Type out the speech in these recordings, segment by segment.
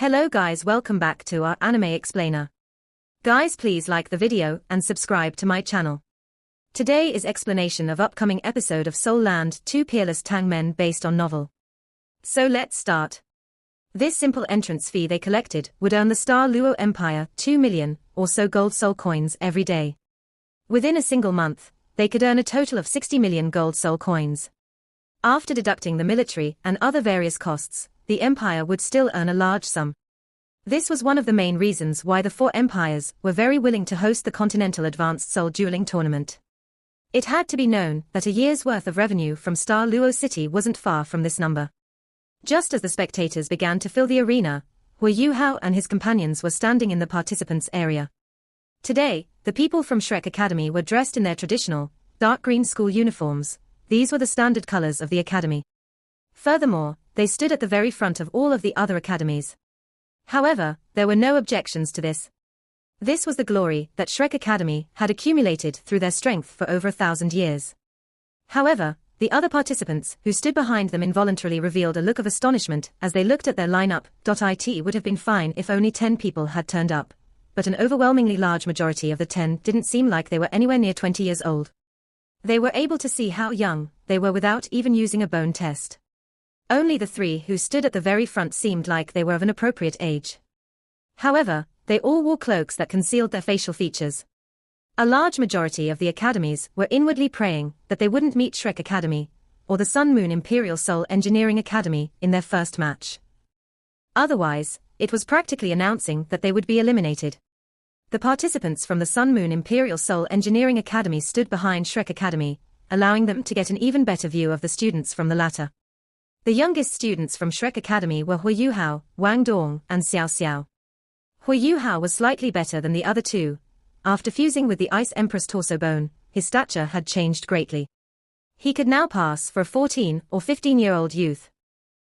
Hello guys, welcome back to our anime explainer. Guys, please like the video and subscribe to my channel. Today is explanation of upcoming episode of Soul Land 2 Peerless Tang Men based on novel. So let's start. This simple entrance fee they collected would earn the Star Luo Empire 2 million or so gold soul coins every day. Within a single month, they could earn a total of 60 million gold soul coins. After deducting the military and other various costs, the empire would still earn a large sum. This was one of the main reasons why the four empires were very willing to host the Continental Advanced Soul Dueling Tournament. It had to be known that a year's worth of revenue from Star Luo City wasn't far from this number. Just as the spectators began to fill the arena, Hu Yuhao and his companions were standing in the participants' area. Today, the people from Shrek Academy were dressed in their traditional, dark green school uniforms. These were the standard colors of the academy. Furthermore, they stood at the very front of all of the other academies. However, there were no objections to this. This was the glory that Shrek Academy had accumulated through their strength for over 1,000 years. However, the other participants who stood behind them involuntarily revealed a look of astonishment as they looked at their lineup. It would have been fine if only 10 people had turned up, but an overwhelmingly large majority of the 10 didn't seem like they were anywhere near 20 years old. They were able to see how young they were without even using a bone test. Only the 3 who stood at the very front seemed like they were of an appropriate age. However, they all wore cloaks that concealed their facial features. A large majority of the academies were inwardly praying that they wouldn't meet Shrek Academy, or the Sun Moon Imperial Soul Engineering Academy, in their first match. Otherwise, it was practically announcing that they would be eliminated. The participants from the Sun Moon Imperial Soul Engineering Academy stood behind Shrek Academy, allowing them to get an even better view of the students from the latter. The youngest students from Shrek Academy were Hu Yuhao, Wang Dong, and Xiao Xiao. Hu Yuhao was slightly better than the other two. After fusing with the Ice Empress torso bone, his stature had changed greatly. He could now pass for a 14 or 15-year-old youth.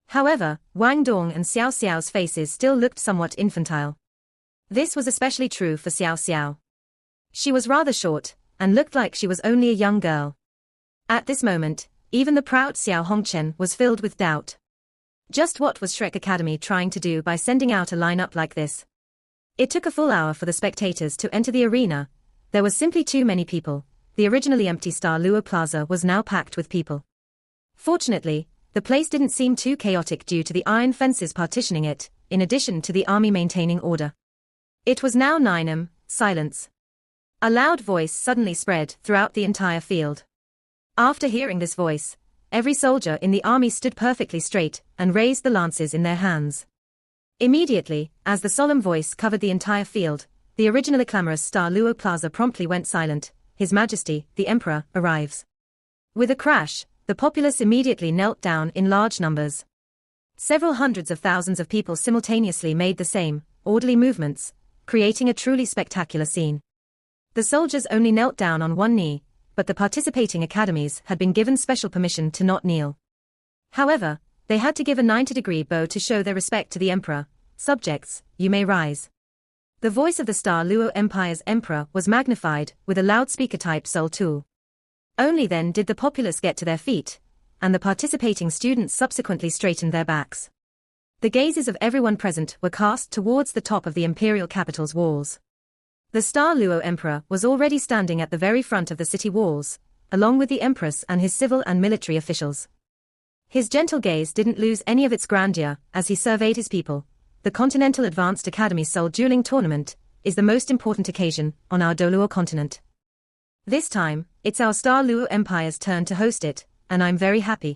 However, Wang Dong and Xiao Xiao's faces still looked somewhat infantile. This was especially true for Xiao Xiao. She was rather short, and looked like she was only a young girl. At this moment, even the proud Xiao Hongchen was filled with doubt. Just what was Shrek Academy trying to do by sending out a lineup like this? It took a full hour for the spectators to enter the arena. There were simply too many people. The originally empty Star Luo Plaza was now packed with people. Fortunately, the place didn't seem too chaotic due to the iron fences partitioning it, in addition to the army maintaining order. It was now 9 am, silence. A loud voice suddenly spread throughout the entire field. After hearing this voice, every soldier in the army stood perfectly straight and raised the lances in their hands. Immediately, as the solemn voice covered the entire field, the originally clamorous Star Luo Plaza promptly went silent. His Majesty, the Emperor, arrives. With a crash, the populace immediately knelt down in large numbers. Several hundreds of thousands of people simultaneously made the same, orderly movements, creating a truly spectacular scene. The soldiers only knelt down on one knee, but the participating academies had been given special permission to not kneel. However, they had to give a 90-degree bow to show their respect to the emperor. Subjects, you may rise. The voice of the Star Luo Empire's emperor was magnified with a loudspeaker-type soul tool. Only then did the populace get to their feet, and the participating students subsequently straightened their backs. The gazes of everyone present were cast towards the top of the imperial capital's walls. The Star Luo Emperor was already standing at the very front of the city walls, along with the Empress and his civil and military officials. His gentle gaze didn't lose any of its grandeur as he surveyed his people. The Continental Advanced Academy Soul Dueling Tournament is the most important occasion on our Doluo continent. This time, it's our Star Luo Empire's turn to host it, and I'm very happy.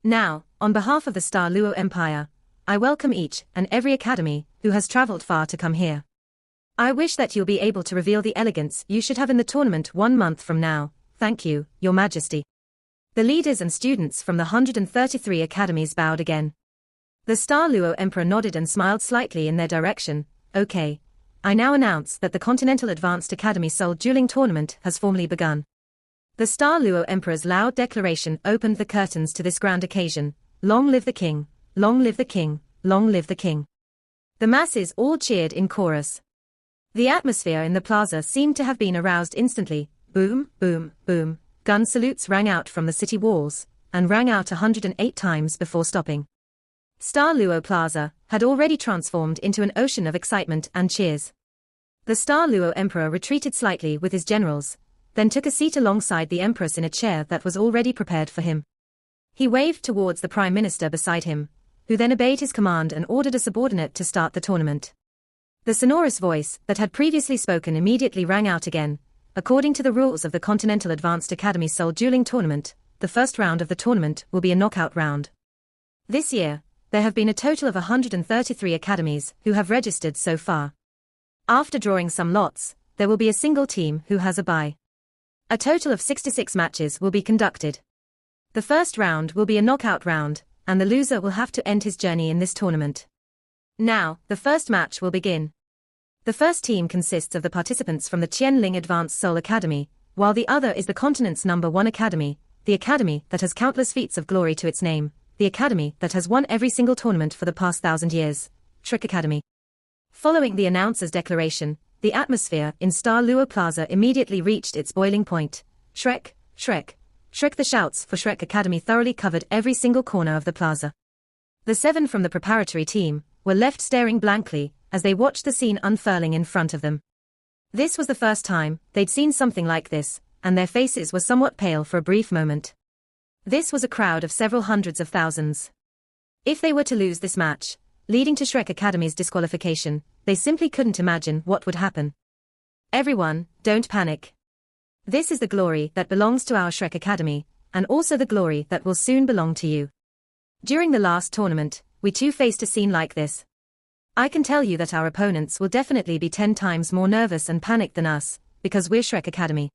Now, on behalf of the Star Luo Empire, I welcome each and every academy who has traveled far to come here. I wish that you'll be able to reveal the elegance you should have in the tournament 1 month from now. Thank you, Your Majesty. The leaders and students from the 133 academies bowed again. The Star Luo Emperor nodded and smiled slightly in their direction. Okay. I now announce that the Continental Advanced Academy Soul Dueling Tournament has formally begun. The Star Luo Emperor's loud declaration opened the curtains to this grand occasion. Long live the king, long live the king, long live the king. The masses all cheered in chorus. The atmosphere in the plaza seemed to have been aroused instantly. Boom, boom, boom. Gun salutes rang out from the city walls, and rang out 108 times before stopping. Star Luo Plaza had already transformed into an ocean of excitement and cheers. The Star Luo Emperor retreated slightly with his generals, then took a seat alongside the Empress in a chair that was already prepared for him. He waved towards the Prime Minister beside him, who then obeyed his command and ordered a subordinate to start the tournament. The sonorous voice that had previously spoken immediately rang out again. According to the rules of the Continental Advanced Academy Soul Dueling Tournament, the first round of the tournament will be a knockout round. This year, there have been a total of 133 academies who have registered so far. After drawing some lots, there will be a single team who has a bye. A total of 66 matches will be conducted. The first round will be a knockout round, and the loser will have to end his journey in this tournament. Now, the first match will begin. The first team consists of the participants from the Qianling Advanced Soul Academy, while the other is the continent's #1 academy, the academy that has countless feats of glory to its name, the academy that has won every single tournament for the past 1,000 years, Shrek Academy. Following the announcer's declaration, the atmosphere in Star Luo Plaza immediately reached its boiling point. Shrek, Shrek, Shrek! The shouts for Shrek Academy thoroughly covered every single corner of the plaza. The 7 from the preparatory team were left staring blankly as they watched the scene unfurling in front of them. This was the first time they'd seen something like this, and their faces were somewhat pale for a brief moment. This was a crowd of several hundreds of thousands. If they were to lose this match, leading to Shrek Academy's disqualification, they simply couldn't imagine what would happen. Everyone, don't panic. This is the glory that belongs to our Shrek Academy, and also the glory that will soon belong to you. During the last tournament, we too faced a scene like this. I can tell you that our opponents will definitely be 10 times more nervous and panicked than us, because we're Shrek Academy.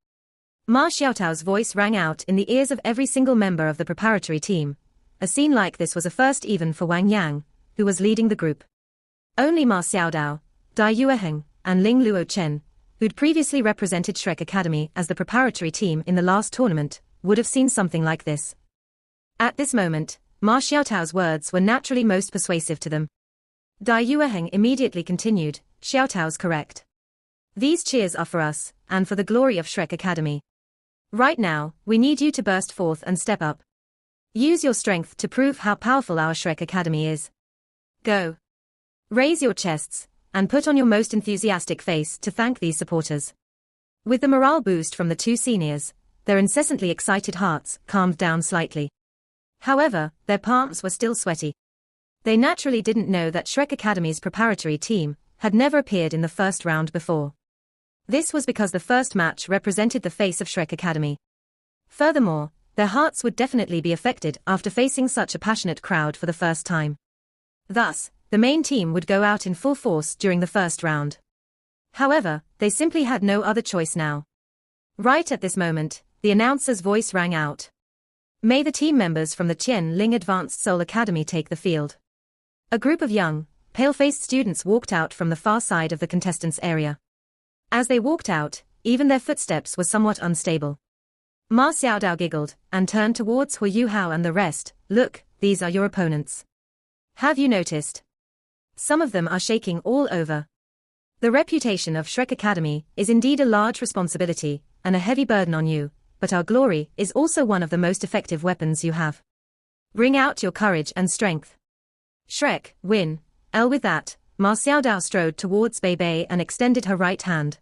Ma Xiaotao's voice rang out in the ears of every single member of the preparatory team. A scene like this was a first even for Wang Yang, who was leading the group. Only Ma Xiaodao, Dai Yueheng, and Ling Luo Chen, who'd previously represented Shrek Academy as the preparatory team in the last tournament, would have seen something like this. At this moment, Ma Xiaotao's words were naturally most persuasive to them. Dai Yueheng immediately continued, Xiaotao's correct. These cheers are for us, and for the glory of Shrek Academy. Right now, we need you to burst forth and step up. Use your strength to prove how powerful our Shrek Academy is. Go. Raise your chests, and put on your most enthusiastic face to thank these supporters. With the morale boost from the 2 seniors, their incessantly excited hearts calmed down slightly. However, their palms were still sweaty. They naturally didn't know that Shrek Academy's preparatory team had never appeared in the first round before. This was because the first match represented the face of Shrek Academy. Furthermore, their hearts would definitely be affected after facing such a passionate crowd for the first time. Thus, the main team would go out in full force during the first round. However, they simply had no other choice now. Right at this moment, the announcer's voice rang out. May the team members from the Qianling Advanced Soul Academy take the field. A group of young, pale-faced students walked out from the far side of the contestants' area. As they walked out, even their footsteps were somewhat unstable. Ma Xiaodao giggled and turned towards Hu Yuhao and the rest. Look, these are your opponents. Have you noticed? Some of them are shaking all over. The reputation of Shrek Academy is indeed a large responsibility and a heavy burden on you, but our glory is also one of the most effective weapons you have. Bring out your courage and strength. Shrek, win. With that, Ma Xiaodao strode towards Bei Bei and extended her right hand.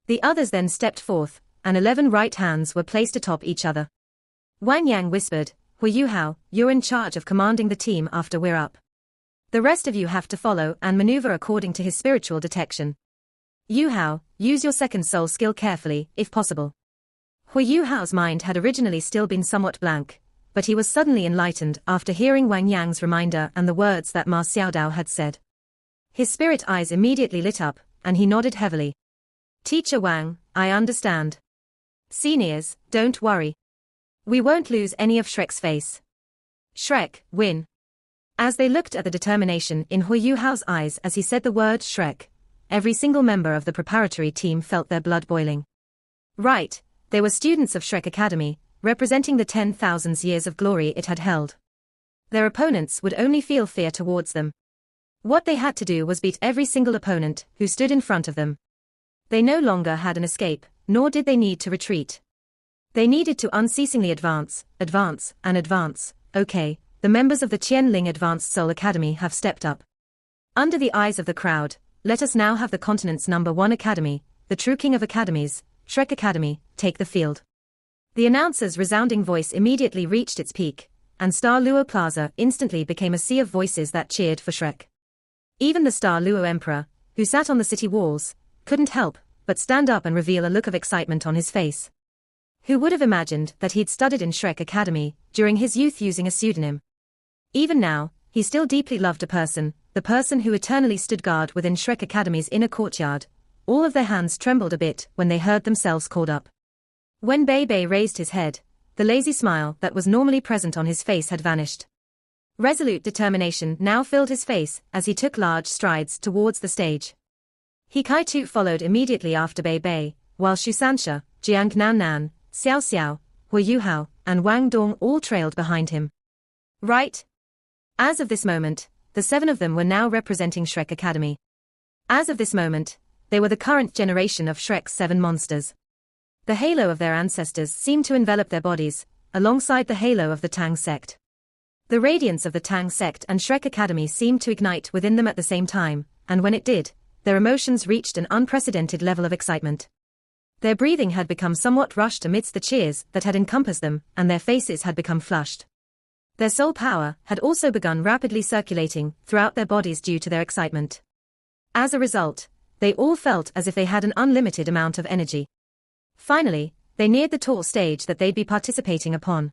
The others then stepped forth, and 11 right hands were placed atop each other. Wang Yang whispered, Hu Yuhao, you're in charge of commanding the team after we're up. The rest of you have to follow and maneuver according to his spiritual detection. Yuhao, use your second soul skill carefully, if possible. Hu Yuhao's mind had originally still been somewhat blank, but he was suddenly enlightened after hearing Wang Yang's reminder and the words that Ma Xiaodao had said. His spirit eyes immediately lit up, and he nodded heavily. Teacher Wang, I understand. Seniors, don't worry. We won't lose any of Shrek's face. Shrek, win. As they looked at the determination in Hu Yuhao's eyes as he said the word Shrek, every single member of the preparatory team felt their blood boiling. Right, they were students of Shrek Academy, representing the 10,000 years of glory it had held. Their opponents would only feel fear towards them. What they had to do was beat every single opponent who stood in front of them. They no longer had an escape, nor did they need to retreat. They needed to unceasingly advance, and advance. Okay, the members of the Qianling Advanced Soul Academy have stepped up. Under the eyes of the crowd, let us now have the continent's #1 academy, the true king of academies, Shrek Academy, take the field. The announcer's resounding voice immediately reached its peak, and Star Luo Plaza instantly became a sea of voices that cheered for Shrek. Even the Star Luo Emperor, who sat on the city walls, couldn't help but stand up and reveal a look of excitement on his face. Who would have imagined that he'd studied in Shrek Academy during his youth using a pseudonym? Even now, he still deeply loved the person who eternally stood guard within Shrek Academy's inner courtyard. All of their hands trembled a bit when they heard themselves called up. When Bei Bei raised his head, the lazy smile that was normally present on his face had vanished. Resolute determination now filled his face as he took large strides towards the stage. He Kai-tu followed immediately after Bei Bei, while Shu Sansha, Jiang Nan Nan, Xiao Xiao, Hu Yuhao, and Wang Dong all trailed behind him. Right? As of this moment, the 7 of them were now representing Shrek Academy. As of this moment, they were the current generation of Shrek's 7 monsters. The halo of their ancestors seemed to envelop their bodies, alongside the halo of the Tang sect. The radiance of the Tang sect and Shrek Academy seemed to ignite within them at the same time, and when it did, their emotions reached an unprecedented level of excitement. Their breathing had become somewhat rushed amidst the cheers that had encompassed them, and their faces had become flushed. Their soul power had also begun rapidly circulating throughout their bodies due to their excitement. As a result, they all felt as if they had an unlimited amount of energy. Finally, they neared the tall stage that they'd be participating upon.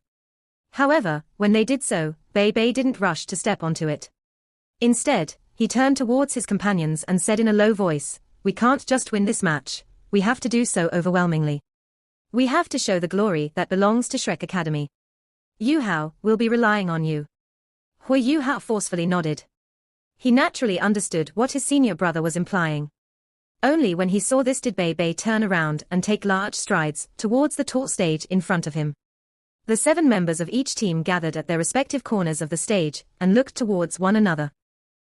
However, when they did so, Bei Bei didn't rush to step onto it. Instead, he turned towards his companions and said in a low voice, "We can't just win this match, we have to do so overwhelmingly. We have to show the glory that belongs to Shrek Academy. Yuhao, we'll be relying on you." Hu Yuhao forcefully nodded. He naturally understood what his senior brother was implying. Only when he saw this did Bei Bei turn around and take large strides towards the tall stage in front of him. The 7 members of each team gathered at their respective corners of the stage and looked towards one another.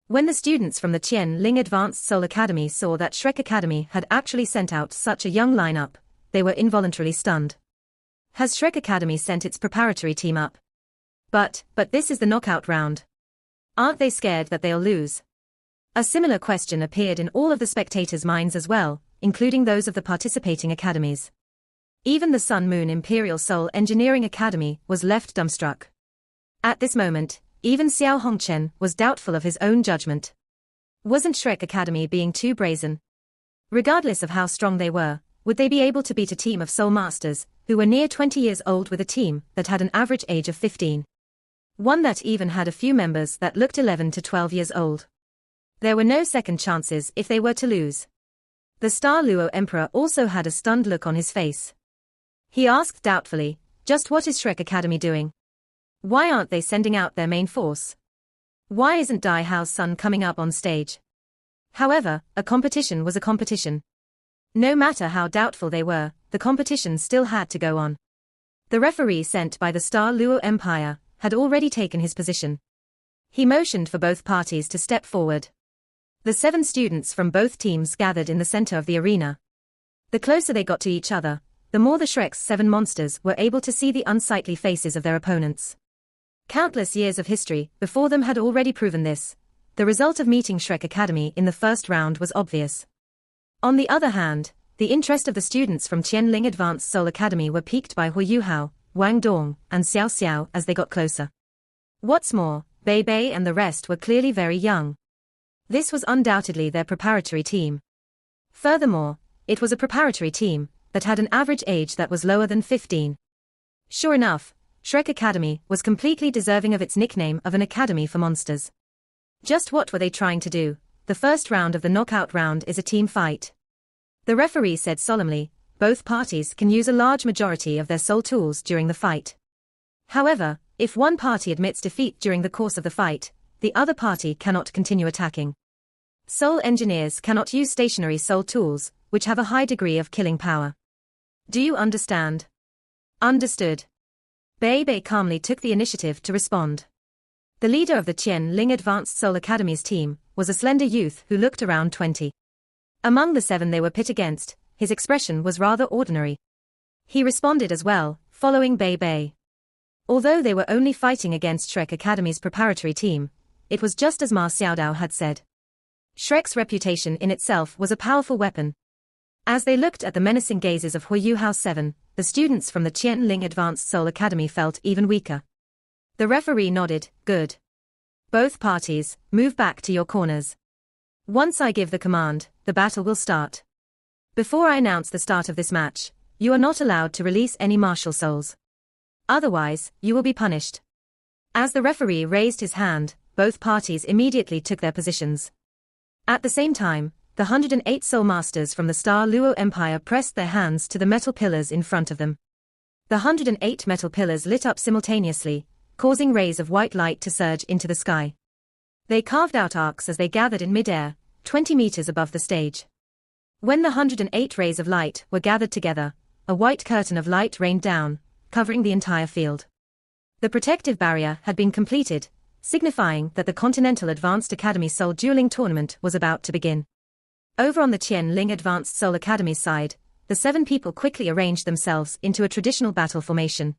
When the students from the Qianling Advanced Soul Academy saw that Shrek Academy had actually sent out such a young lineup, they were involuntarily stunned. Has Shrek Academy sent its preparatory team up? But this is the knockout round. Aren't they scared that they'll lose? A similar question appeared in all of the spectators' minds as well, including those of the participating academies. Even the Sun Moon Imperial Soul Engineering Academy was left dumbstruck. At this moment, even Xiao Hongchen was doubtful of his own judgment. Wasn't Shrek Academy being too brazen? Regardless of how strong they were, would they be able to beat a team of Soul Masters, who were near 20 years old with a team that had an average age of 15? One that even had a few members that looked 11 to 12 years old. There were no second chances if they were to lose. The Star Luo Emperor also had a stunned look on his face. He asked doubtfully, "Just what is Shrek Academy doing? Why aren't they sending out their main force? Why isn't Dai Hao's son coming up on stage?" However, a competition was a competition. No matter how doubtful they were, the competition still had to go on. The referee sent by the Star Luo Empire had already taken his position. He motioned for both parties to step forward. The 7 students from both teams gathered in the center of the arena. The closer they got to each other, the more the Shrek's 7 monsters were able to see the unsightly faces of their opponents. Countless years of history before them had already proven this. The result of meeting Shrek Academy in the first round was obvious. On the other hand, the interest of the students from Qianling Advanced Soul Academy were piqued by Hu Yuhao, Wang Dong, and Xiao Xiao as they got closer. What's more, Bei Bei and the rest were clearly very young. This was undoubtedly their preparatory team. Furthermore, it was a preparatory team that had an average age that was lower than 15. Sure enough, Shrek Academy was completely deserving of its nickname of an academy for monsters. Just what were they trying to do? The first round of the knockout round is a team fight. The referee said solemnly, both parties can use a large majority of their soul tools during the fight. However, if one party admits defeat during the course of the fight, the other party cannot continue attacking. Soul engineers cannot use stationary soul tools, which have a high degree of killing power. Do you understand? Understood. Bei Bei calmly took the initiative to respond. The leader of the Qianling Advanced Soul Academy's team was a slender youth who looked around 20. Among the 7 they were pit against, his expression was rather ordinary. He responded as well, following Bei Bei. Although they were only fighting against Shrek Academy's preparatory team, it was just as Ma Xiaodao had said. Shrek's reputation in itself was a powerful weapon. As they looked at the menacing gazes of Huoyu Hao 7, the students from the Qianling Advanced Soul Academy felt even weaker. The referee nodded, good. Both parties, move back to your corners. Once I give the command, the battle will start. Before I announce the start of this match, you are not allowed to release any martial souls. Otherwise, you will be punished. As the referee raised his hand, both parties immediately took their positions. At the same time, the 108 soul masters from the Star Luo Empire pressed their hands to the metal pillars in front of them. The 108 metal pillars lit up simultaneously, causing rays of white light to surge into the sky. They carved out arcs as they gathered in mid-air, 20 meters above the stage. When the 108 rays of light were gathered together, a white curtain of light rained down, covering the entire field. The protective barrier had been completed, signifying that the Continental Advanced Academy Soul Dueling Tournament was about to begin. Over on the Qianling Advanced Soul Academy's side, the 7 people quickly arranged themselves into a traditional battle formation.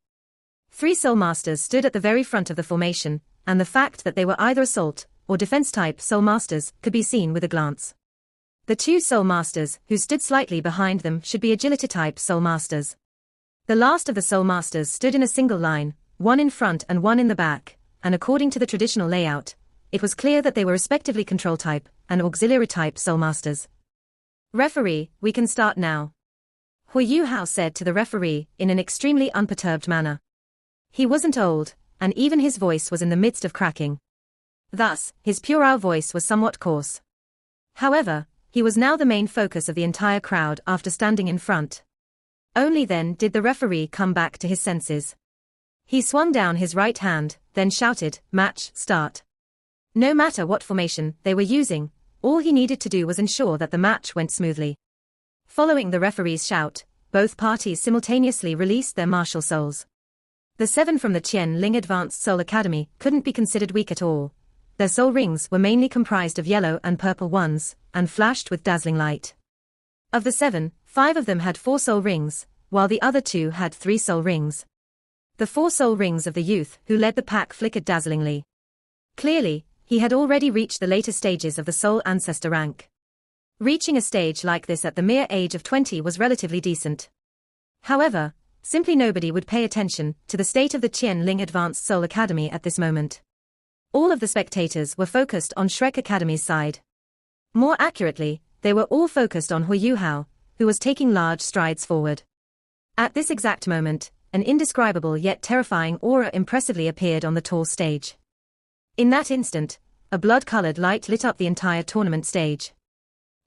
3 soul masters stood at the very front of the formation, and the fact that they were either assault or defense-type soul masters could be seen with a glance. The 2 soul masters who stood slightly behind them should be agility-type soul masters. The last of the soul masters stood in a single line, one in front and one in the back, and according to the traditional layout, it was clear that they were respectively control-type and auxiliary-type soul masters. Referee, we can start now. Huoyu Hao said to the referee in an extremely unperturbed manner. He wasn't old, and even his voice was in the midst of cracking. Thus, his puerile voice was somewhat coarse. However, he was now the main focus of the entire crowd after standing in front. Only then did the referee come back to his senses. He swung down his right hand, then shouted, "Match, start." No matter what formation they were using, all he needed to do was ensure that the match went smoothly. Following the referee's shout, both parties simultaneously released their martial souls. The 7 from the Qianling Advanced Soul Academy couldn't be considered weak at all. Their soul rings were mainly comprised of yellow and purple ones, and flashed with dazzling light. Of the 7, 5 of them had 4 soul rings, while the other 2 had 3 soul rings. The 4 soul rings of the youth who led the pack flickered dazzlingly. Clearly, he had already reached the later stages of the soul ancestor rank. Reaching a stage like this at the mere age of 20 was relatively decent. However, simply nobody would pay attention to the state of the Qianling Advanced Soul Academy at this moment. All of the spectators were focused on Shrek Academy's side. More accurately, they were all focused on Huoyu Hao, who was taking large strides forward. At this exact moment, an indescribable yet terrifying aura impressively appeared on the tall stage. In that instant, a blood-colored light lit up the entire tournament stage.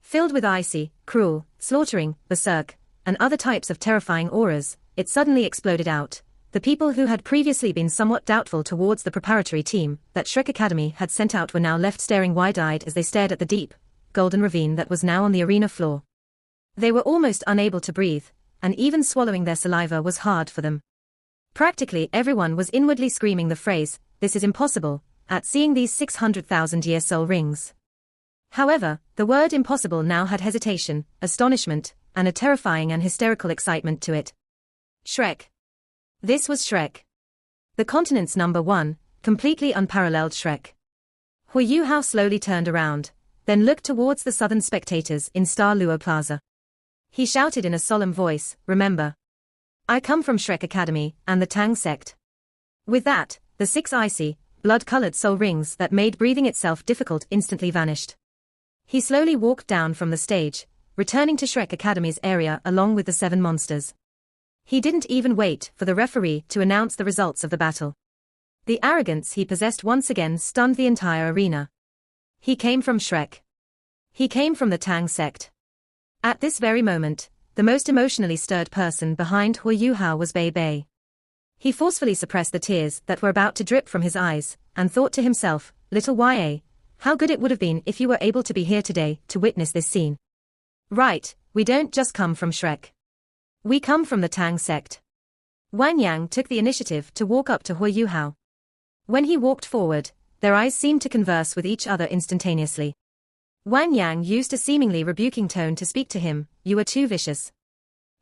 Filled with icy, cruel, slaughtering, berserk, and other types of terrifying auras, it suddenly exploded out. The people who had previously been somewhat doubtful towards the preparatory team that Shrek Academy had sent out were now left staring wide-eyed as they stared at the deep, golden ravine that was now on the arena floor. They were almost unable to breathe, and even swallowing their saliva was hard for them. Practically everyone was inwardly screaming the phrase, "This is impossible," at seeing these 600,000-year soul rings. However, the word impossible now had hesitation, astonishment, and a terrifying and hysterical excitement to it. Shrek. This was Shrek. The continent's #1, completely unparalleled Shrek. Huoyu Hao slowly turned around, then looked towards the southern spectators in Star Luo Plaza. He shouted in a solemn voice, "Remember, I come from Shrek Academy and the Tang sect." With that, the 6 icy, blood-colored soul rings that made breathing itself difficult instantly vanished. He slowly walked down from the stage, returning to Shrek Academy's area along with the 7 monsters. He didn't even wait for the referee to announce the results of the battle. The arrogance he possessed once again stunned the entire arena. He came from Shrek. He came from the Tang sect. At this very moment, the most emotionally stirred person behind Huoyu Hao was Bei Bei. He forcefully suppressed the tears that were about to drip from his eyes, and thought to himself, "Little Ya, how good it would have been if you were able to be here today to witness this scene. Right, we don't just come from Shrek. We come from the Tang sect." Wang Yang took the initiative to walk up to Huoyu Hao. When he walked forward, their eyes seemed to converse with each other instantaneously. Wang Yang used a seemingly rebuking tone to speak to him, "You are too vicious."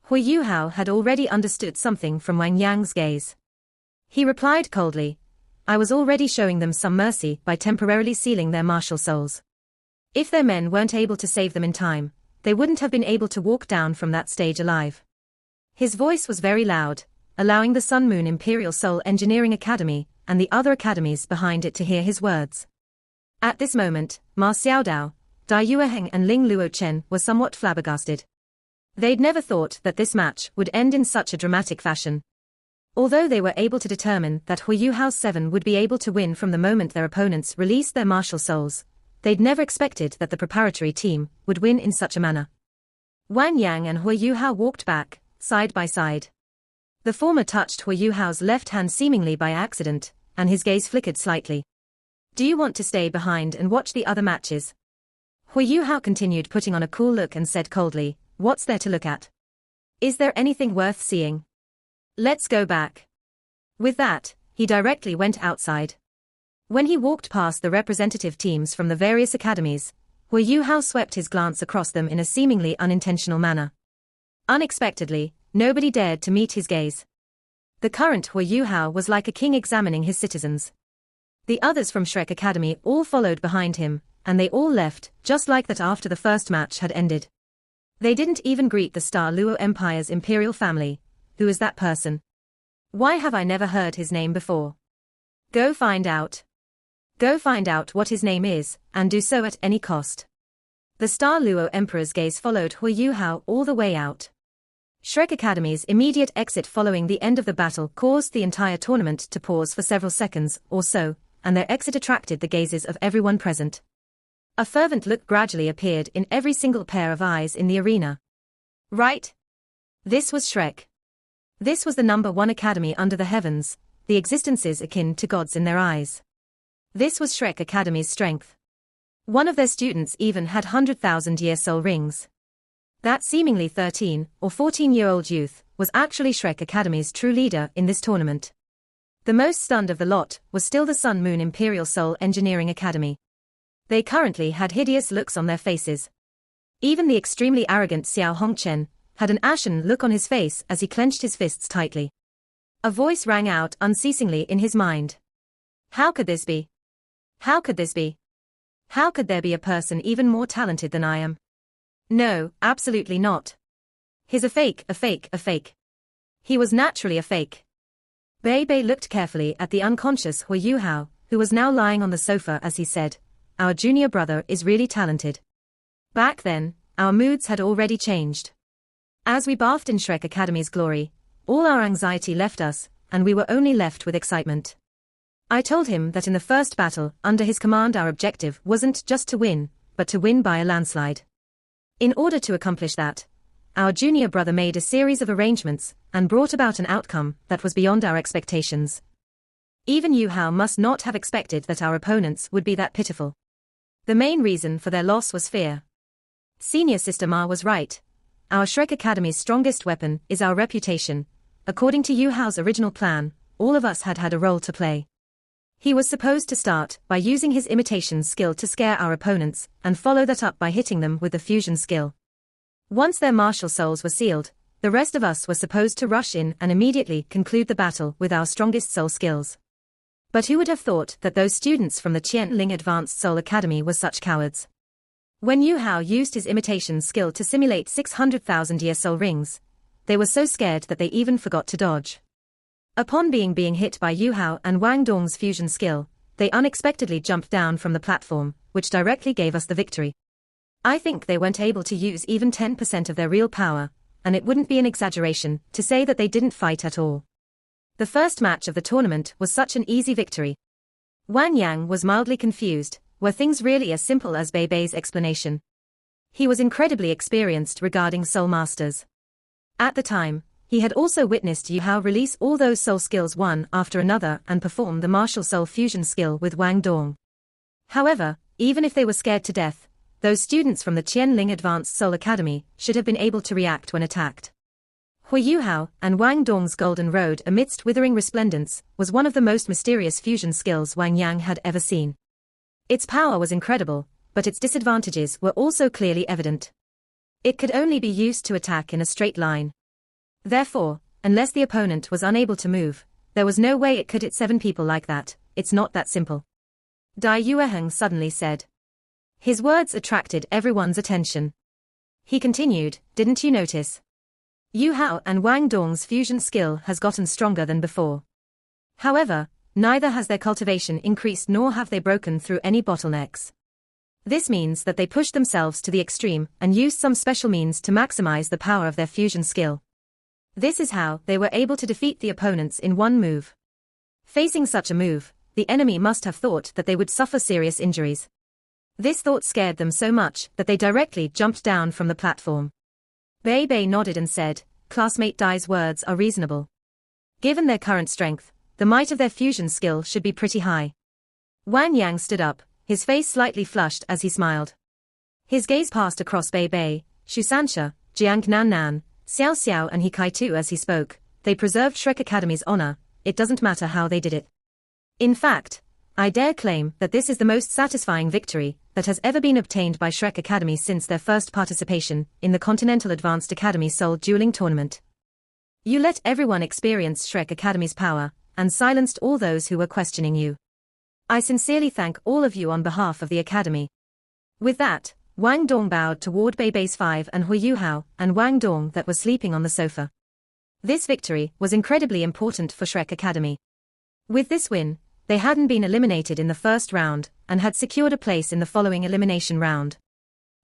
Huoyu Hao had already understood something from Wang Yang's gaze. He replied coldly, I was already showing them some mercy by temporarily sealing their martial souls. If their men weren't able to save them in time, they wouldn't have been able to walk down from that stage alive. His voice was very loud, allowing the Sun Moon Imperial Soul Engineering Academy and the other academies behind it to hear his words. At this moment, Ma Xiaodao, Dai Yueheng and Ling Luo Chen were somewhat flabbergasted. They'd never thought that this match would end in such a dramatic fashion. Although they were able to determine that Huiyu House 7 would be able to win from the moment their opponents released their martial souls, they'd never expected that the preparatory team would win in such a manner. Wang Yang and Huiyu Hao walked back, side by side. The former touched Huiyu Hao's left hand seemingly by accident, and his gaze flickered slightly. Do you want to stay behind and watch the other matches? Huiyu Hao continued putting on a cool look and said coldly, what's there to look at? Is there anything worth seeing? Let's go back. With that, he directly went outside. When he walked past the representative teams from the various academies, Huiyu Hao swept his glance across them in a seemingly unintentional manner. Unexpectedly, nobody dared to meet his gaze. The current Huiyu Hao was like a king examining his citizens. The others from Shrek Academy all followed behind him, and they all left, just like that after the first match had ended. They didn't even greet the Star Luo Empire's imperial family. Who is that person? Why have I never heard his name before? Go find out. Go find out what his name is, and do so at any cost. The Star Luo Emperor's gaze followed Huiyu Hao all the way out. Shrek Academy's immediate exit following the end of the battle caused the entire tournament to pause for several seconds or so, and their exit attracted the gazes of everyone present. A fervent look gradually appeared in every single pair of eyes in the arena. Right? This was Shrek. This was the #1 academy under the heavens, the existences akin to gods in their eyes. This was Shrek Academy's strength. One of their students even had 100,000-year soul rings. That seemingly 13 or 14-year-old youth was actually Shrek Academy's true leader in this tournament. The most stunned of the lot was still the Sun Moon Imperial Soul Engineering Academy. They currently had hideous looks on their faces. Even the extremely arrogant Xiao Hongchen had an ashen look on his face as he clenched his fists tightly. A voice rang out unceasingly in his mind. How could this be? How could this be? How could there be a person even more talented than I am? No, absolutely not. He's a fake, a fake, a fake. He was naturally a fake. Bei Bei looked carefully at the unconscious Huiyu Hao, who was now lying on the sofa as he said, our junior brother is really talented. Back then, our moods had already changed. As we bathed in Shrek Academy's glory, all our anxiety left us, and we were only left with excitement. I told him that in the first battle, under his command our objective wasn't just to win, but to win by a landslide. In order to accomplish that, our junior brother made a series of arrangements, and brought about an outcome that was beyond our expectations. Even Yu Hao must not have expected that our opponents would be that pitiful. The main reason for their loss was fear. Senior Sister Ma was right. Our Shrek Academy's strongest weapon is our reputation. According to Yu Hao's original plan, all of us had a role to play. He was supposed to start by using his imitation skill to scare our opponents, and follow that up by hitting them with the fusion skill. Once their martial souls were sealed, the rest of us were supposed to rush in and immediately conclude the battle with our strongest soul skills. But who would have thought that those students from the Qianling Advanced Soul Academy were such cowards? When Yu Hao used his imitation skill to simulate 600,000-year soul rings, they were so scared that they even forgot to dodge. Upon being hit by Yu Hao and Wang Dong's fusion skill, they unexpectedly jumped down from the platform, which directly gave us the victory. I think they weren't able to use even 10% of their real power, and it wouldn't be an exaggeration to say that they didn't fight at all. The first match of the tournament was such an easy victory. Wang Yang was mildly confused. Were things really as simple as Bei Bei's explanation? He was incredibly experienced regarding soul masters. At the time, he had also witnessed Yu Hao release all those soul skills one after another and perform the martial soul fusion skill with Wang Dong. However, even if they were scared to death, those students from the Qianling Advanced Soul Academy should have been able to react when attacked. Huiyu Hao and Wang Dong's golden road amidst withering resplendence was one of the most mysterious fusion skills Wang Yang had ever seen. Its power was incredible, but its disadvantages were also clearly evident. It could only be used to attack in a straight line. Therefore, unless the opponent was unable to move, There was no way it could hit 7 people like that, it's not that simple. Dai Yueheng suddenly said. His words attracted everyone's attention. He continued, didn't you notice? Yu Hao and Wang Dong's fusion skill has gotten stronger than before. However, neither has their cultivation increased nor have they broken through any bottlenecks. This means that they pushed themselves to the extreme and used some special means to maximize the power of their fusion skill. This is how they were able to defeat the opponents in one move. Facing such a move, the enemy must have thought that they would suffer serious injuries. This thought scared them so much that they directly jumped down from the platform. Bei Bei nodded and said, classmate Dai's words are reasonable. Given their current strength, the might of their fusion skill should be pretty high. Wang Yang stood up, his face slightly flushed as he smiled. His gaze passed across Bei Bei, Shu Sansha, Jiang Nan Nan, Xiao Xiao and He Kai too as he spoke. They preserved Shrek Academy's honor, it doesn't matter how they did it. In fact, I dare claim that this is the most satisfying victory that has ever been obtained by Shrek Academy since their first participation in the Continental Advanced Academy Soul Dueling Tournament. You let everyone experience Shrek Academy's power, and silenced all those who were questioning you. I sincerely thank all of you on behalf of the Academy. With that, Wang Dong bowed toward Bei Bei's 5 and Hui Yuhao and Wang Dong that was sleeping on the sofa. This victory was incredibly important for Shrek Academy. With this win, they hadn't been eliminated in the first round, and had secured a place in the following elimination round.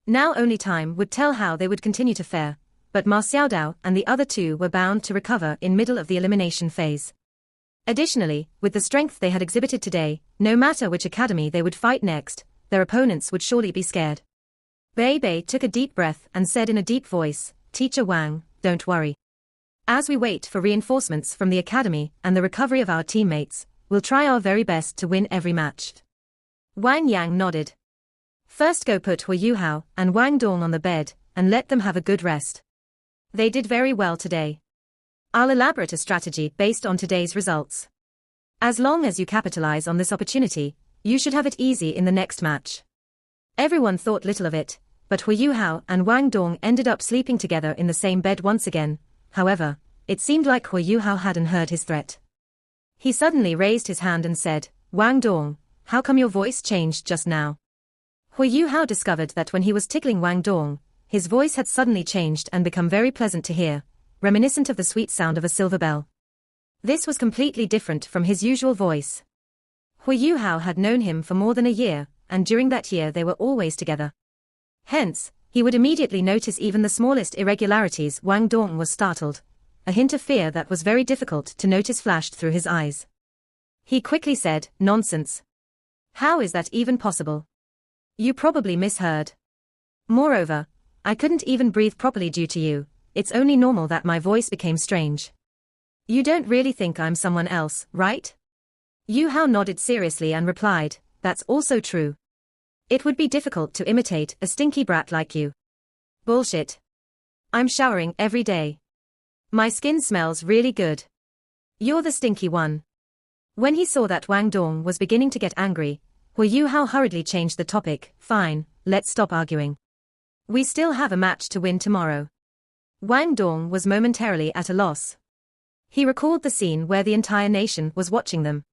Now only time would tell how they would continue to fare, but Ma Xiaodao and the other two were bound to recover in middle of the elimination phase. Additionally, with the strength they had exhibited today, no matter which academy they would fight next, their opponents would surely be scared. Bei Bei took a deep breath and said in a deep voice, Teacher Wang, don't worry. As we wait for reinforcements from the academy and the recovery of our teammates, we'll try our very best to win every match. Wang Yang nodded. First go put Hui Yuhao and Wang Dong on the bed, and let them have a good rest. They did very well today. I'll elaborate a strategy based on today's results. As long as you capitalize on this opportunity, you should have it easy in the next match. Everyone thought little of it, but Hui Yuhao and Wang Dong ended up sleeping together in the same bed once again. However, it seemed like Hui Yuhao hadn't heard his threat. He suddenly raised his hand and said, Wang Dong, how come your voice changed just now? Hui Yuhao discovered that when he was tickling Wang Dong, his voice had suddenly changed and become very pleasant to hear, reminiscent of the sweet sound of a silver bell. This was completely different from his usual voice. Hui Yuhao had known him for more than a year, and during that year they were always together. Hence, he would immediately notice even the smallest irregularities. Wang Dong was startled. A hint of fear that was very difficult to notice flashed through his eyes. He quickly said, nonsense. How is that even possible? You probably misheard. Moreover, I couldn't even breathe properly due to you. It's only normal that my voice became strange. You don't really think I'm someone else, right? Yu Hao nodded seriously and replied, that's also true. It would be difficult to imitate a stinky brat like you. Bullshit. I'm showering every day. My skin smells really good. You're the stinky one. When he saw that Wang Dong was beginning to get angry, Hui Yuhao hurriedly changed the topic. Fine, let's stop arguing. We still have a match to win tomorrow. Wang Dong was momentarily at a loss. He recalled the scene where the entire nation was watching them.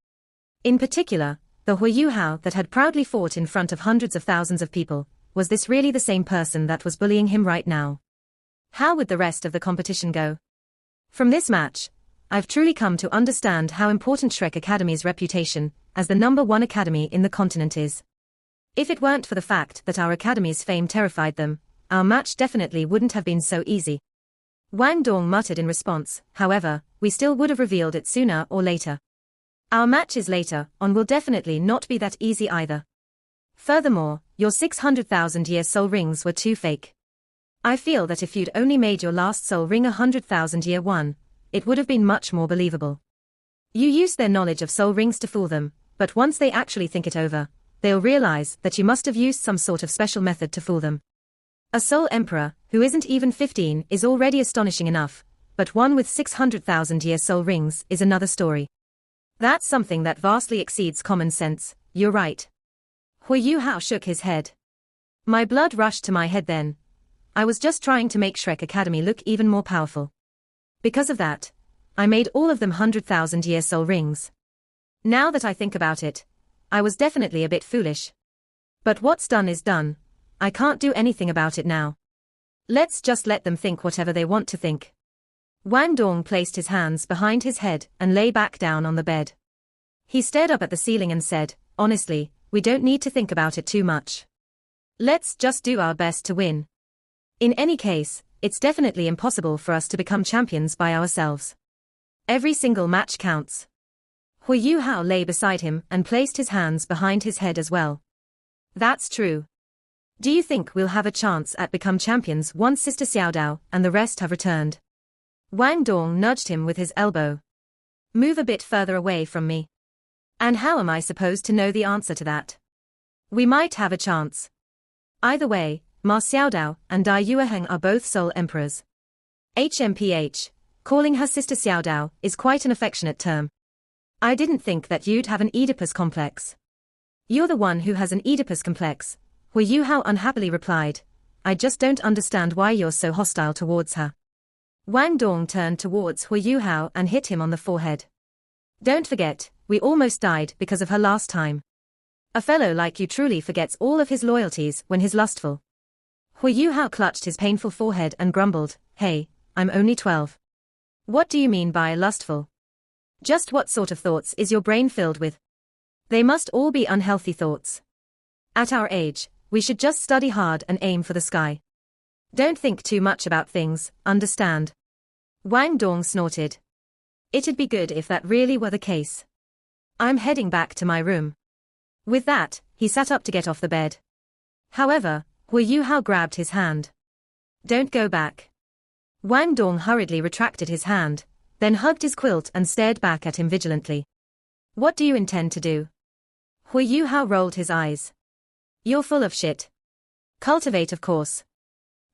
In particular, the Hui Yuhao that had proudly fought in front of hundreds of thousands of people. Was this really the same person that was bullying him right now? How would the rest of the competition go? From this match, I've truly come to understand how important Shrek Academy's reputation as the #1 academy in the continent is. If it weren't for the fact that our academy's fame terrified them, our match definitely wouldn't have been so easy. Wang Dong muttered in response, however, we still would have revealed it sooner or later. Our matches later on will definitely not be that easy either. Furthermore, your 600,000-year soul rings were too fake. I feel that if you'd only made your last soul ring 100,000-year one, it would have been much more believable. You used their knowledge of soul rings to fool them, but once they actually think it over, they'll realize that you must have used some sort of special method to fool them. A soul emperor, who isn't even 15, is already astonishing enough, but one with 600,000-year soul rings is another story. That's something that vastly exceeds common sense, you're right. Hui Yuhao shook his head. My blood rushed to my head then. I was just trying to make Shrek Academy look even more powerful. Because of that, I made all of them 100,000-year soul rings. Now that I think about it, I was definitely a bit foolish. But what's done is done. I can't do anything about it now. Let's just let them think whatever they want to think. Wang Dong placed his hands behind his head and lay back down on the bed. He stared up at the ceiling and said, honestly, we don't need to think about it too much. Let's just do our best to win. In any case, it's definitely impossible for us to become champions by ourselves. Every single match counts. Hui Yuhao lay beside him and placed his hands behind his head as well. That's true. Do you think we'll have a chance at become champions once Sister Xiaodao and the rest have returned? Wang Dong nudged him with his elbow. Move a bit further away from me. And how am I supposed to know the answer to that? We might have a chance. Either way, Ma Xiaodao and Dai Yueheng are both Soul Emperors. HMPH, calling her Sister Xiaodao, is quite an affectionate term. I didn't think that you'd have an Oedipus complex. You're the one who has an Oedipus complex, Hui Yuhao unhappily replied. I just don't understand why you're so hostile towards her. Wang Dong turned towards Hui Yuhao and hit him on the forehead. Don't forget, we almost died because of her last time. A fellow like you truly forgets all of his loyalties when he's lustful. Hui Yuhao clutched his painful forehead and grumbled, hey, I'm only 12. What do you mean by lustful? Just what sort of thoughts is your brain filled with? They must all be unhealthy thoughts. At our age, we should just study hard and aim for the sky. Don't think too much about things, understand? Wang Dong snorted. It'd be good if that really were the case. I'm heading back to my room. With that, he sat up to get off the bed. However, Hui Yuhao grabbed his hand. Don't go back. Wang Dong hurriedly retracted his hand, then hugged his quilt and stared back at him vigilantly. What do you intend to do? Hui Yuhao rolled his eyes. You're full of shit. Cultivate, of course.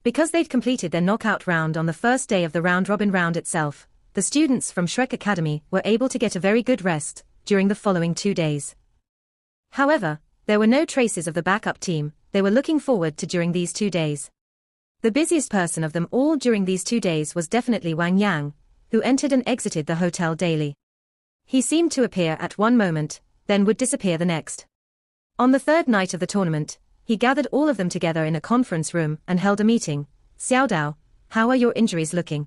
Because they'd completed their knockout round on the first day of the round-robin round itself, the students from Shrek Academy were able to get a very good rest during the following 2 days. However, there were no traces of the backup team they were looking forward to during these 2 days. The busiest person of them all during these 2 days was definitely Wang Yang, who entered and exited the hotel daily. He seemed to appear at one moment, then would disappear the next. On the third night of the tournament, he gathered all of them together in a conference room and held a meeting. Xiaodao, how are your injuries looking?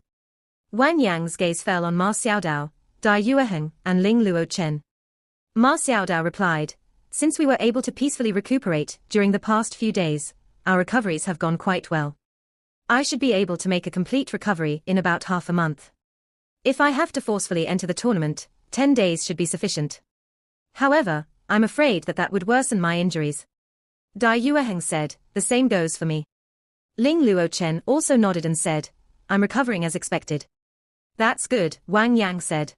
Wang Yang's gaze fell on Ma Xiaodao, Dai Yueheng, and Ling Luo Chen. Ma Xiaodao replied, since we were able to peacefully recuperate during the past few days, our recoveries have gone quite well. I should be able to make a complete recovery in about half a month. If I have to forcefully enter the tournament, 10 days should be sufficient. However, I'm afraid that would worsen my injuries. Dai Yueheng said, the same goes for me. Ling Luo Chen also nodded and said, I'm recovering as expected. That's good, Wang Yang said.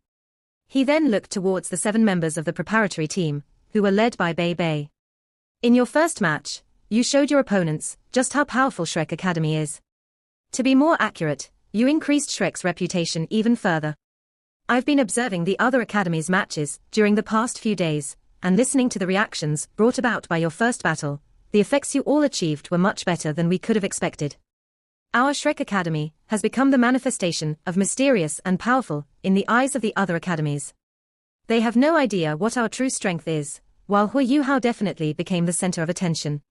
He then looked towards the 7 members of the preparatory team, who were led by Bei Bei. In your first match, you showed your opponents just how powerful Shrek Academy is. To be more accurate, you increased Shrek's reputation even further. I've been observing the other academies' matches during the past few days, and listening to the reactions brought about by your first battle, the effects you all achieved were much better than we could have expected. Our Shrek Academy has become the manifestation of mysterious and powerful in the eyes of the other academies. They have no idea what our true strength is, while Hui Yuhao definitely became the center of attention.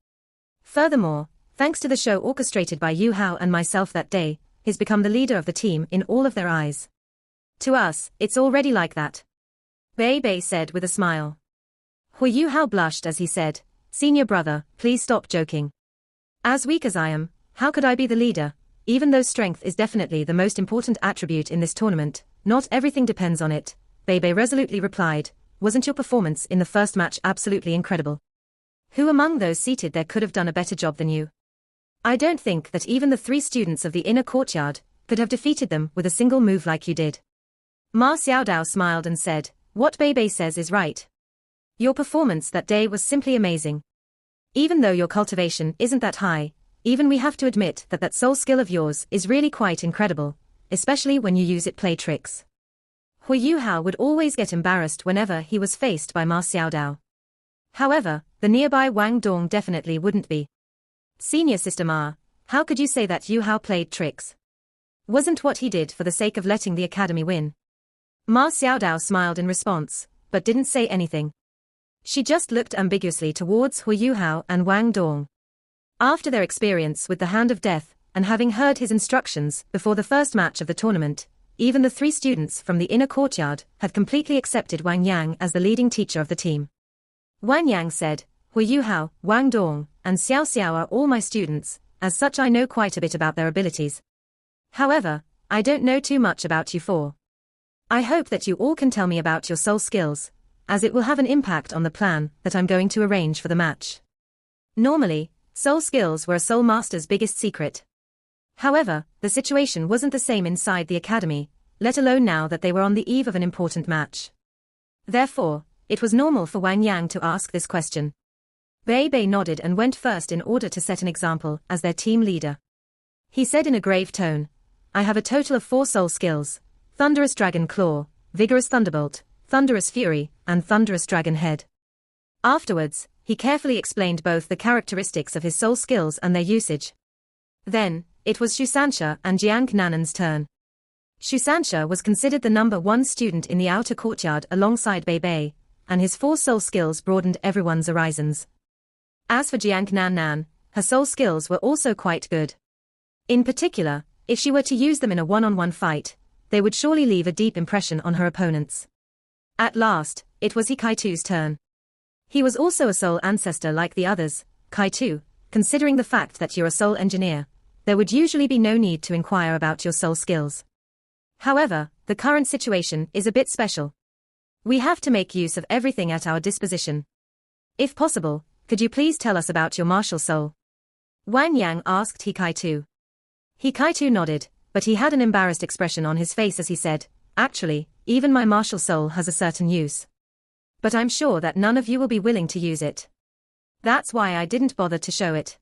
Furthermore, thanks to the show orchestrated by Yu Hao and myself that day, he's become the leader of the team in all of their eyes. To us, it's already like that. Bei Bei said with a smile. Hui Yuhao blushed as he said, Senior brother, please stop joking. As weak as I am, how could I be the leader? Even though strength is definitely the most important attribute in this tournament, not everything depends on it, Bei Bei resolutely replied. Wasn't your performance in the first match absolutely incredible? Who among those seated there could have done a better job than you? I don't think that even the 3 students of the inner courtyard could have defeated them with a single move like you did. Ma Xiaodao smiled and said, what Bei Bei says is right. Your performance that day was simply amazing. Even though your cultivation isn't that high, even we have to admit that soul skill of yours is really quite incredible, especially when you use it play tricks. Hui Yuhao would always get embarrassed whenever he was faced by Ma Xiaodao. However, the nearby Wang Dong definitely wouldn't be. Senior Sister Ma, how could you say that Yu Hao played tricks? Wasn't what he did for the sake of letting the academy win? Ma Xiaodao smiled in response, but didn't say anything. She just looked ambiguously towards Hu Yuhao and Wang Dong. After their experience with the Hand of Death, and having heard his instructions before the first match of the tournament, even the 3 students from the inner courtyard had completely accepted Wang Yang as the leading teacher of the team. Wang Yang said, Hu Yuhao, Wang Dong, and Xiao Xiao are all my students, as such I know quite a bit about their abilities. However, I don't know too much about you 4. I hope that you all can tell me about your soul skills, as it will have an impact on the plan that I'm going to arrange for the match. Normally, soul skills were a soul master's biggest secret. However, the situation wasn't the same inside the academy, let alone now that they were on the eve of an important match. Therefore, it was normal for Wang Yang to ask this question. Bei Bei nodded and went first in order to set an example as their team leader. He said in a grave tone, I have a total of 4 soul skills: Thunderous Dragon Claw, Vigorous Thunderbolt, Thunderous Fury, and Thunderous Dragon Head. Afterwards, he carefully explained both the characteristics of his soul skills and their usage. Then, it was Shusansha and Jiang Nanan's turn. Shusansha was considered the number 1 student in the outer courtyard alongside Bei Bei, and his 4 soul skills broadened everyone's horizons. As for Jiang Nanan, her soul skills were also quite good. In particular, if she were to use them in a one-on-one fight, they would surely leave a deep impression on her opponents. At last, it was Kaitu's turn. He was also a soul ancestor like the others. Kaitu, considering the fact that you're a soul engineer, there would usually be no need to inquire about your soul skills. However, the current situation is a bit special. We have to make use of everything at our disposition. If possible, could you please tell us about your martial soul? Wang Yang asked Kaitu. Kaitu nodded, but he had an embarrassed expression on his face as he said, Actually, even my martial soul has a certain use. But I'm sure that none of you will be willing to use it. That's why I didn't bother to show it.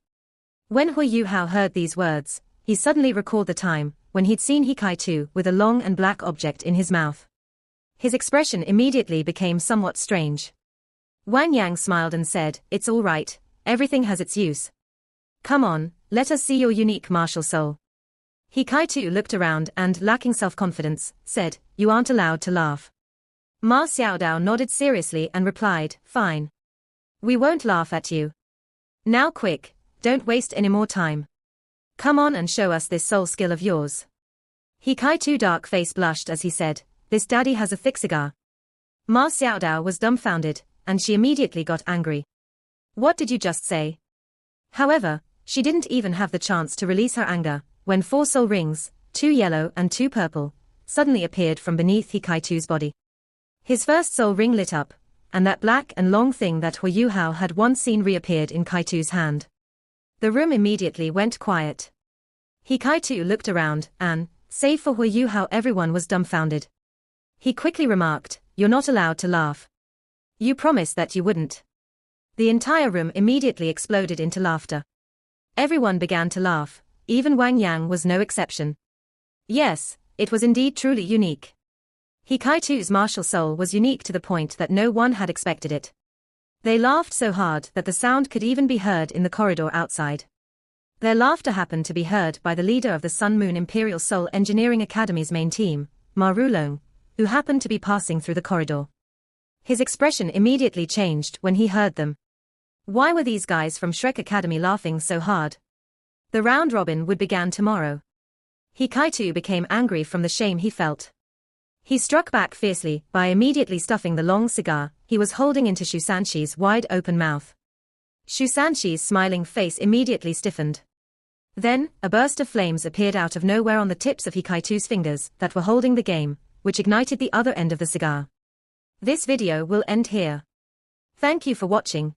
When Hu Yuhao heard these words, he suddenly recalled the time when he'd seen Kaitu with a long and black object in his mouth. His expression immediately became somewhat strange. Wang Yang smiled and said, It's all right, everything has its use. Come on, let us see your unique martial soul. Kaitu looked around and, lacking self-confidence, said, You aren't allowed to laugh. Ma Xiaodao nodded seriously and replied, Fine. We won't laugh at you. Now quick, don't waste any more time. Come on and show us this soul skill of yours. Kaitu's dark face blushed as he said, This daddy has a thick cigar. Ma Xiaodao was dumbfounded, and she immediately got angry. What did you just say? However, she didn't even have the chance to release her anger, when 4 soul rings, 2 yellow and 2 purple, suddenly appeared from beneath Kaitu's body. His first soul ring lit up, and that black and long thing that Hu Yuhao had once seen reappeared in Kaitu's hand. The room immediately went quiet. Kaitu looked around, and, save for Hu Yuhao, everyone was dumbfounded. He quickly remarked, You're not allowed to laugh. You promised that you wouldn't. The entire room immediately exploded into laughter. Everyone began to laugh, even Wang Yang was no exception. Yes, it was indeed truly unique. Kaitu's martial soul was unique to the point that no one had expected it. They laughed so hard that the sound could even be heard in the corridor outside. Their laughter happened to be heard by the leader of the Sun Moon Imperial Soul Engineering Academy's main team, Ma Rulong, who happened to be passing through the corridor. His expression immediately changed when he heard them. Why were these guys from Shrek Academy laughing so hard? The round robin would begin tomorrow. Kaitu became angry from the shame he felt. He struck back fiercely by immediately stuffing the long cigar he was holding into Shusanshi's wide-open mouth. Shusanshi's smiling face immediately stiffened. Then, a burst of flames appeared out of nowhere on the tips of Kaitu's fingers that were holding the game, which ignited the other end of the cigar. This video will end here. Thank you for watching.